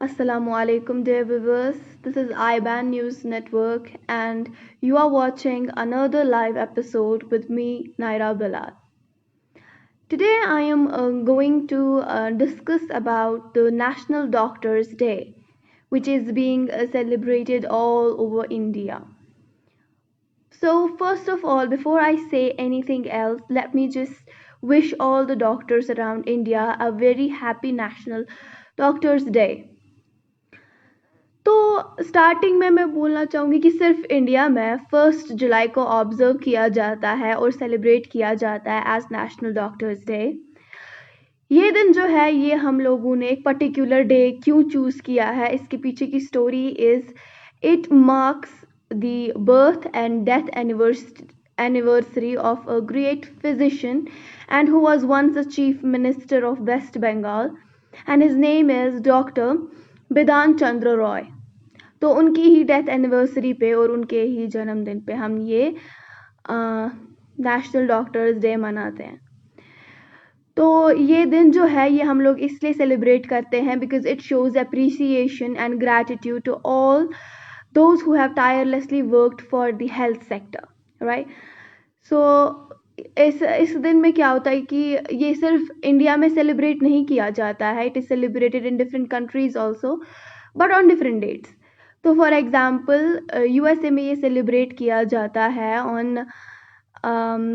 Assalamu alaikum, dear viewers. This is IBAN News Network, and you are watching another live episode with me, Naira Bilal. Today, I am going to discuss about the National Doctors Day, which is being celebrated all over India. So, first of all, before I say anything else, let me just wish all the doctors around India a very happy National Doctors Day. तो starting में मैं बोलना चाहूँगी कि सिर्फ India में 1 जुलाई को observe किया जाता है और सेलिब्रेट किया जाता है एज नेशनल डॉक्टर्स डे। ये दिन जो है ये हम लोगों ने एक पर्टिकुलर डे क्यों चूज़ किया है, इसके पीछे की story is it marks the birth and death anniversary of a great physician and who was once a chief minister of West Bengal, and his name is Dr. बिधान चंद्र रॉय। तो उनकी ही death anniversary पे और उनके ही जन्मदिन पे हम ये नेशनल डॉक्टर्स डे मनाते हैं। तो ये दिन जो है ये हम लोग इसलिए सेलिब्रेट करते हैं because it shows appreciation and gratitude to all those who have tirelessly worked for the health sector, right. So इस दिन में क्या होता है कि ये सिर्फ इंडिया में सेलिब्रेट नहीं किया जाता है, it is celebrated in different countries also but on different dates. तो फॉर एग्जाम्पल यूएसए में ये सेलिब्रेट किया जाता है ऑन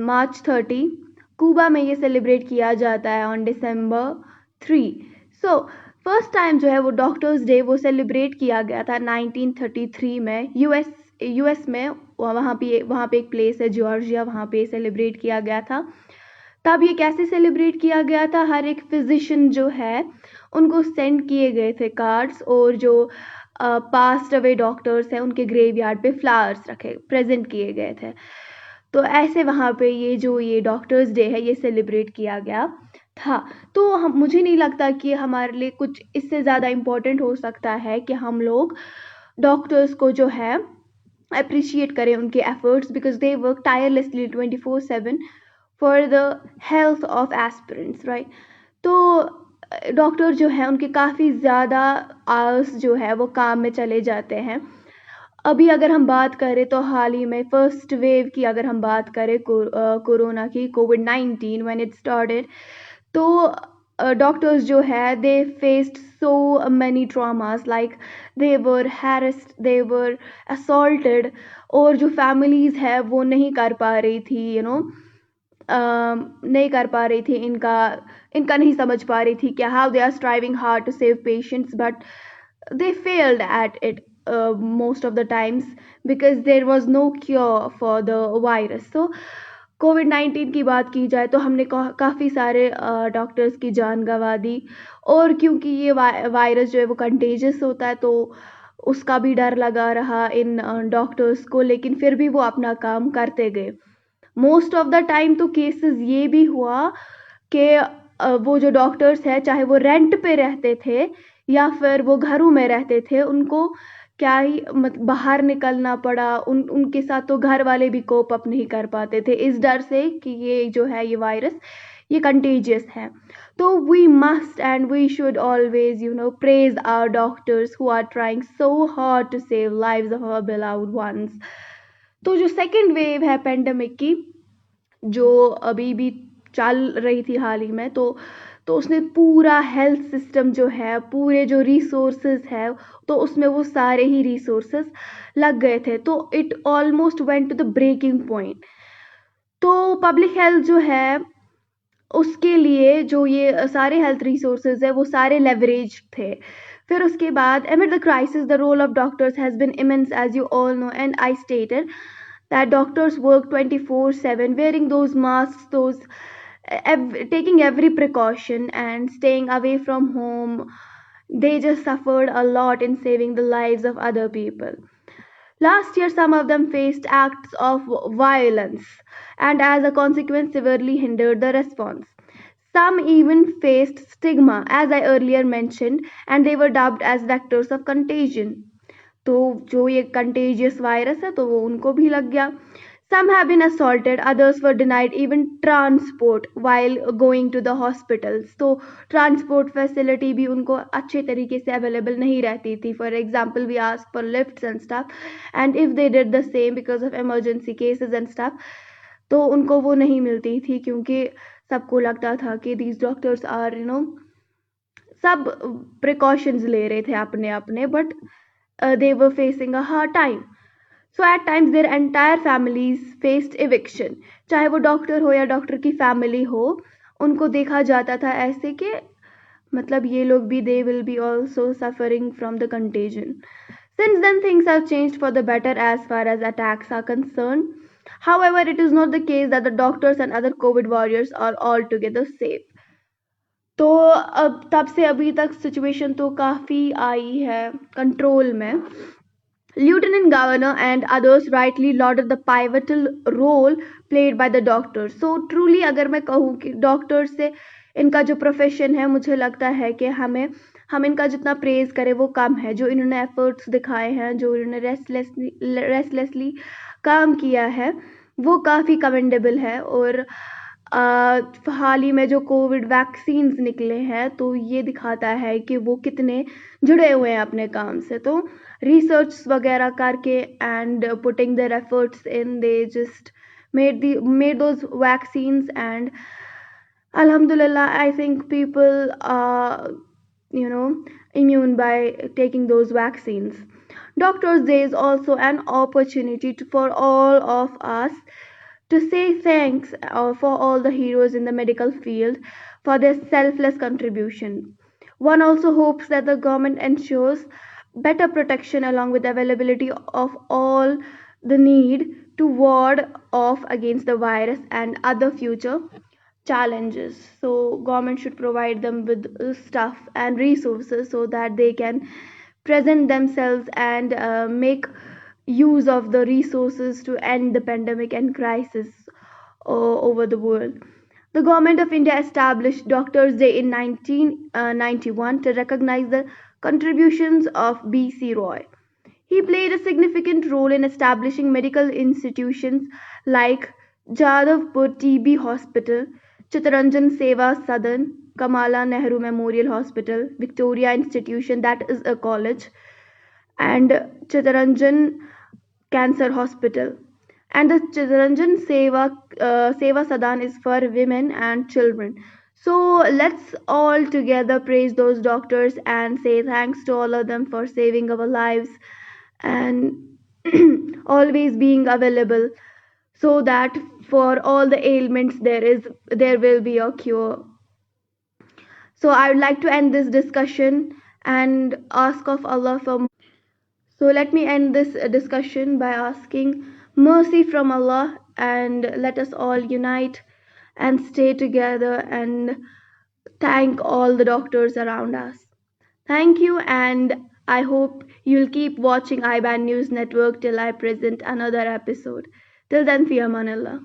March 30। कूबा में ये सेलिब्रेट किया जाता है on December 3। So first time जो है वो डॉक्टर्स डे वो सेलिब्रेट किया गया था 1933 में यूएस में। वहाँ पे एक प्लेस है जॉर्जिया, वहाँ पे सेलिब्रेट किया गया था। तब ये कैसे सेलिब्रेट किया गया था, हर एक फिजिशियन जो है उनको सेंड किए गए थे कार्ड्स और जो पास्ट अवे डॉक्टर्स हैं उनके ग्रेवयार्ड पे फ्लावर्स रखे प्रेजेंट किए गए थे। तो ऐसे वहाँ पे ये डॉक्टर्स डे है ये सेलिब्रेट किया गया था। तो मुझे नहीं लगता कि हमारे लिए कुछ इससे ज़्यादा इम्पोर्टेंट हो सकता है कि हम लोग डॉक्टर्स को जो है अप्रिशिएट करें उनके efforts, because they work tirelessly 24/7 for the health of aspirants, right. तो डॉक्टर जो है उनके काफ़ी ज़्यादा आवर्स जो है वो काम में चले जाते हैं। अभी अगर हम बात करें तो हाल ही में फर्स्ट वेव की अगर हम बात करें कोरोना की, COVID-19 व्हेन इट स्टार्टेड, तो डॉक्टर्स जो है दे faced so many traumas, like they were harassed, they were assaulted, और जो फैमिलीज़ है वो नहीं कर पा रही थी नहीं कर पा रही थी इनका नहीं समझ पा रही थी कि how they are striving hard to save patients, but they failed at it most of the times because there was no cure for the virus. So COVID-19 की बात की जाए तो हमने काफ़ी सारे डॉक्टर्स की जान गंवा दी, और क्योंकि ये वायरस जो है वो कंटेजियस होता है तो उसका भी डर लगा रहा इन डॉक्टर्स को, लेकिन फिर भी वो अपना काम करते गए। मोस्ट ऑफ द टाइम तो केसेस ये भी हुआ कि वो जो डॉक्टर्स है चाहे वो रेंट पे रहते थे या फिर वो घरों में रहते थे, उनको क्या ही बाहर निकलना पड़ा। उनके साथ तो घर वाले भी कोप अप नहीं कर पाते थे इस डर से कि ये जो है ये वायरस ये कंटेजियस है। तो we must and we should always praise our doctors who are trying so hard to save lives of our beloved ones. तो जो सेकेंड वेव है पेंडेमिक की जो अभी भी चल रही थी हाल ही में, तो उसने पूरा हेल्थ सिस्टम जो है पूरे जो रिसोर्सेज है तो उसमें वो सारे ही रिसोर्सेज लग गए थे, तो it almost went to the breaking point. तो पब्लिक हेल्थ जो है उसके लिए जो ये सारे हेल्थ रिसोर्सेज है वो सारे लेवरेज थे। फिर उसके बाद amid the crisis the role of doctors has been immense, as you all know, and I stated that doctors work 24/7 wearing those masks, taking every precaution and staying away from home. They just suffered a lot in saving the lives of other people. Last year, some of them faced acts of violence and, as a consequence, severely hindered the response. Some even faced stigma, as I earlier mentioned, and they were dubbed as vectors of contagion. तो जो ये contagious virus है तो वो उनको भी लग गया। Some have been assaulted, others were denied even transport while going to the hospitals. तो transport facility भी उनको अच्छे तरीके से available नहीं रहती थी. For example, we asked for lifts and stuff, and if they did the same because of emergency cases and stuff, तो उनको वो नहीं मिलती थी क्योंकि सबको लगता था कि these doctors are, सब precautions ले रहे थे अपने अपने, but they were facing a hard time. So at times their entire families faced eviction. चाहे वो डॉक्टर हो या डॉक्टर की फैमिली हो, उनको देखा जाता था ऐसे कि मतलब ये लोग भी they will be also suffering from the contagion. Since then things have changed for the better as far as attacks are concerned. However, it is not the case that the doctors and other COVID warriors are altogether safe. तो अब तब से अभी तक situation तो काफ़ी आई है control में. Lieutenant Governor and others rightly lauded the pivotal role played by the doctors. So truly अगर मैं कहूँ कि डॉक्टर से इनका जो प्रोफेशन है, मुझे लगता है कि हम इनका जितना प्रेज करें वो कम है. जो इन्होंने एफर्ट्स दिखाए हैं, जो इन्होंने रेस्टलेसली काम किया है, वो काफ़ी कमेंडेबल है. और हाल ही में जो कोविड वैक्सीन्स निकले हैं, तो ये दिखाता है कि वो कितने जुड़े हुए हैं अपने काम से. तो research वगैरह करके and putting their efforts in, they just made those vaccines, and alhamdulillah I think people are, you know immune by taking those vaccines. Doctors Day is also an opportunity for all of us to say thanks for all the heroes in the medical field for their selfless contribution. One also hopes that the government ensures better protection along with availability of all the need to ward off against the virus and other future challenges. So government should provide them with stuff and resources so that they can present themselves and make use of the resources to end the pandemic and crisis over the world. The government of India established Doctors Day in 1991 to recognize the contributions of B.C. Roy. He played a significant role in establishing medical institutions like Jadavpur TB Hospital, Chittaranjan Seva Sadan, Kamala Nehru Memorial Hospital, Victoria Institution, that is a college, and Chittaranjan Cancer Hospital. And the Chittaranjan Seva Sadan is for women and children. So let's all together praise those doctors and say thanks to all of them for saving our lives and always being available, so that for all the ailments there will be a cure. So I would like to end this discussion and ask of Allah for. So let me end this discussion by asking mercy from Allah, and let us all unite and stay together and thank all the doctors around us. Thank you, and I hope you'll keep watching IBAN News Network till I present another episode. Till then, fi amanillah.